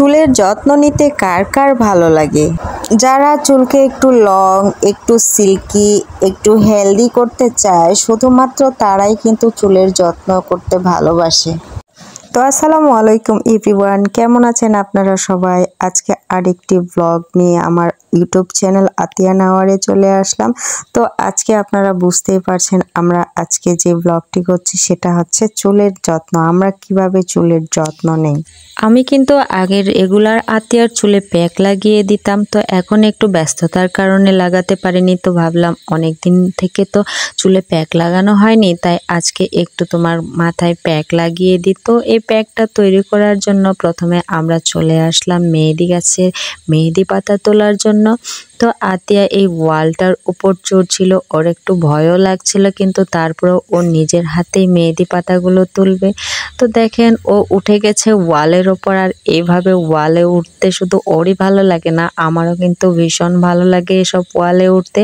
চুলের যত্ন নিতে কার কার ভালো লাগে? যারা চুলকে একটু লং, একটু সিল্কি, একটু হেলদি করতে চায় শুধুমাত্র তারাই কিন্তু চুলের যত্ন করতে ভালোবাসে। তো আসসালামু আলাইকুম এভরিওয়ান, কেমন আছেন আপনারা সবাই? আজকে আরেকটি ব্লগ নিয়ে আমার ইউটিউব চ্যানেল আতিয়া নাওয়ারে চলে আসলাম। তো আজকে আপনারা বুঝতেই পারছেন আমরা আজকে যে ব্লগটি করছি সেটা হচ্ছে চুলের যত্ন। আমরা কিভাবে চুলের যত্ন নেই। আমি কিন্তু আগের রেগুলার আতিয়ার চুলে প্যাক লাগিয়ে দিতাম, তো এখন একটু ব্যস্ততার কারণে লাগাতে পারিনি। তো ভাবলাম অনেক দিন থেকে তো চুলে প্যাক লাগানো হয়নি, তাই আজকে একটু তোমার মাথায় প্যাক লাগিয়ে দিই। তো এই প্যাকটা তৈরি করার জন্য প্রথমে আমরা চলে আসলাম মেহেদি গাছের মেহেদি পাতা তোলার জন্য। তো আতিয়া এই ওয়ালটার উপর চড়ছিল, ওর একটু ভয়ও লাগছিল, কিন্তু তারপরেও ও নিজের হাতেই মেহেদি পাতাগুলো তুলবে। তো দেখেন ও উঠে গেছে ওয়ালের ওপর। আর এইভাবে ওয়ালে উঠতে শুধু ওরই ভালো লাগে না, আমারও কিন্তু ভীষণ ভালো লাগে এসব ওয়ালে উঠতে।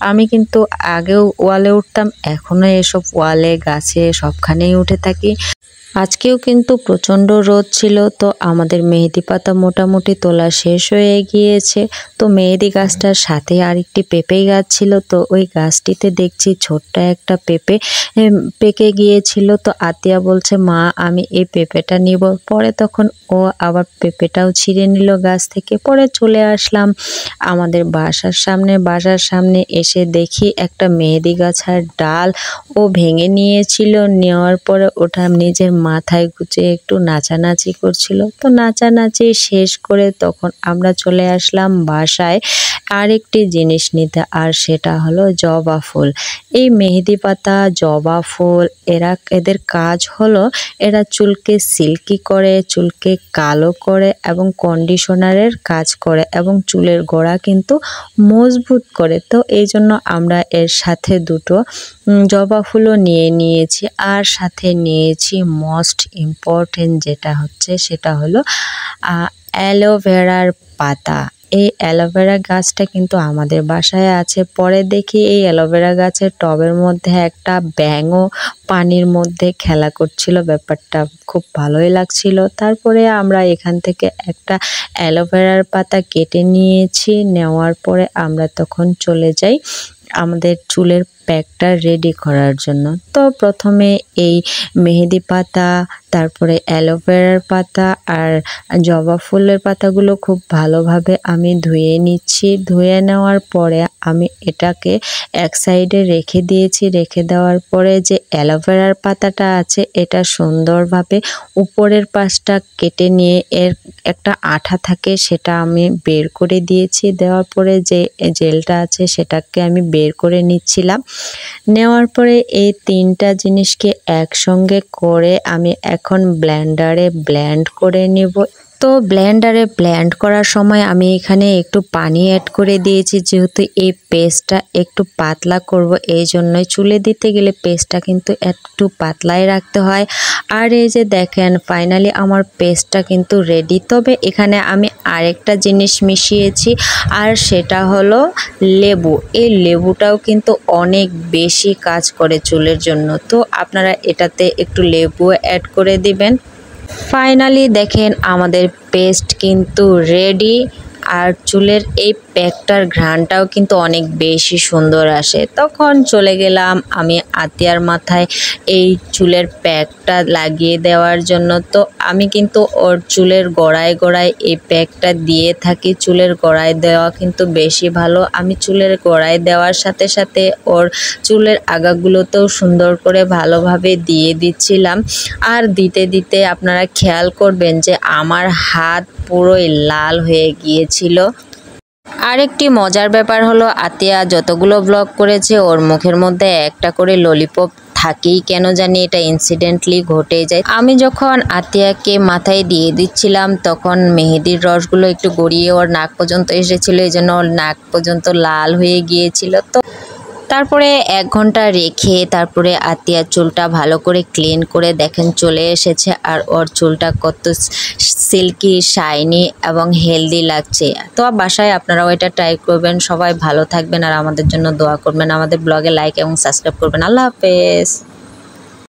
আমি কিন্তু আগেও ওয়ালে উঠতাম, এখনও এসব ওয়ালে গাছে সবখানেই উঠে থাকি। আজকেও কিন্তু প্রচণ্ড রোদ ছিল, তো আমাদের মেহেদি পাতা মোটামুটি তোলা শেষ হয়ে গিয়েছে। তো মেহেদি গাছটার সাথে আরেকটি পেঁপে গাছ ছিল, তো ওই গাছটিতে দেখছি ছোট্ট একটা পেঁপে পেকে গিয়েছিল। তো আতিয়া বলছে, মা আমি এই পেঁপেটা নিব। পরে তখন ও আবার পেঁপেটাও ছিঁড়ে নিল গাছ থেকে। পরে চলে আসলাম আমাদের বাসার সামনে এসে দেখি একটা মেহেদি গাছের ডাল ও ভেঙে নিয়েছিল। নেওয়ার পরে ওটা নিজের মাথায় গুজে একটু নাচানাচি করছিল। তো নাচানাচি শেষ করে তখন আমরা চলে আসলাম বাসায় আরেকটি জিনিস নিতে, আর সেটা হলো জবা ফুল। এই মেহেদি পাতা, জবা ফুল, এদের কাজ হলো এরা চুলকে সিল্কি করে, চুলকে কালো করে এবং কন্ডিশনারের কাজ করে এবং চুলের গোড়া কিন্তু মজবুত করে। তো এই জন্য আমরা এর সাথে দুটো জবা ফুলও নিয়ে নিয়েছি, আর সাথে নিয়েছি মোস্ট ইম্পর্টেন্ট যেটা হচ্ছে সেটা হলো অ্যালোভেরার পাতা। এই অ্যালোভেরা গাছটা কিন্তু আমাদের বাসায় আছে। পরে দেখি এই অ্যালোভেরা গাছের টবের মধ্যে একটা ব্যাঙও পানির মধ্যে খেলা করছিল, ব্যাপারটা খুব ভালোই লাগছিল। তারপরে আমরা এখান থেকে একটা অ্যালোভেরার পাতা কেটে নিয়েছি। নেওয়ার পরে আমরা তখন চলে যাই আমাদের চুলের প্যাকটা রেডি করার জন্য। তো প্রথমে এই মেহেদি পাতা, তারপরে অ্যালোভেরার পাতা আর জবা ফুলের পাতাগুলো খুব ভালোভাবে আমি ধুয়ে নিচ্ছি। ধুয়ে নেওয়ার পরে আমি এটাকে এক সাইডে রেখে দিয়েছি। রেখে দেওয়ার পরে যে অ্যালোভেরার পাতাটা আছে এটা সুন্দরভাবে উপরের পাশটা কেটে নিয়ে এর একটা আঠা থাকে সেটা আমি বের করে দিয়েছি। দেওয়ার পরে যে জেলটা আছে সেটাকে আমি বের করে নিচ্ছিলাম। নেওয়ার পরে এই তিনটা জিনিসকে একসঙ্গে করে আমি এখন ব্লেন্ডারে ব্লেন্ড করে নেব। তো ব্লেন্ডারে ব্লেন্ড করার সময় আমি এখানে একটু পানি অ্যাড করে দিয়েছি, যেহেতু এই পেস্টটা একটু পাতলা করব, এই জন্যই চুলে দিতে গেলে পেস্টটা কিন্তু একটু পাতলাই রাখতে হয়। আর এই যে দেখেন ফাইনালি আমার পেস্টটা কিন্তু রেডি। তবে এখানে আমি আরেকটা জিনিস মিশিয়েছি, আর সেটা হলো লেবু। এই লেবুটাও কিন্তু অনেক বেশি কাজ করে চুলের জন্য, তো আপনারা এটাতে একটু লেবু অ্যাড করে দিবেন। ফাইনালি দেখেন আমাদের পেস্ট কিন্তু রেডি, আর চুলের এই প্যাকটার ঘ্রাণটাও কিন্তু অনেক বেশি সুন্দর আসে। তখন চলে গেলাম আমি আতিয়ার মাথায় এই চুলের প্যাকটা লাগিয়ে দেওয়ার জন্য। তো আমি কিন্তু ওর চুলের গোড়ায় গোড়ায় এই প্যাকটা দিয়ে থাকি। চুলের গোড়ায় দেওয়া কিন্তু বেশি ভালো। আমি চুলের গোড়ায় দেওয়ার সাথে সাথে ওর চুলের আগাগুলোতেও সুন্দর করে ভালোভাবে দিয়ে দিচ্ছিলাম। আর দিতে দিতে আপনারা খেয়াল করবেন যে আমার হাত পুরোই লাল হয়ে গিয়েছিল। আরেকটি মজার ব্যাপার হলো আতিয়া যতগুলো ব্লগ করেছে ওর মুখের মধ্যে একটা করে ললিপপ থাকেই, কেন জানি এটা ইনসিডেন্টলি ঘটে যায়। আমি যখন আতিয়াকে মাথায় দিয়ে দিচ্ছিলাম তখন মেহেদির রসগুলো একটু গড়িয়ে ওর নাক পর্যন্ত এসেছিল, এই জন্য ওর নাক পর্যন্ত লাল হয়ে গিয়েছিল। তো তারপরে 1 ঘন্টা রেখে তারপরে আতিয়ার চুলটা ভালো করে ক্লিন করে দেখেন চলে এসেছে, আর ওর চুলটা কত সিল্কি, শাইনি এবং হেলদি লাগছে। তো বাসায় আপনারাও এটা ট্রাই করবেন। সবাই ভালো থাকবেন আর আমাদের জন্য দোয়া করবেন। আমাদের ব্লগে লাইক এবং সাবস্ক্রাইব করবেন। আল্লাহ হাফেজ।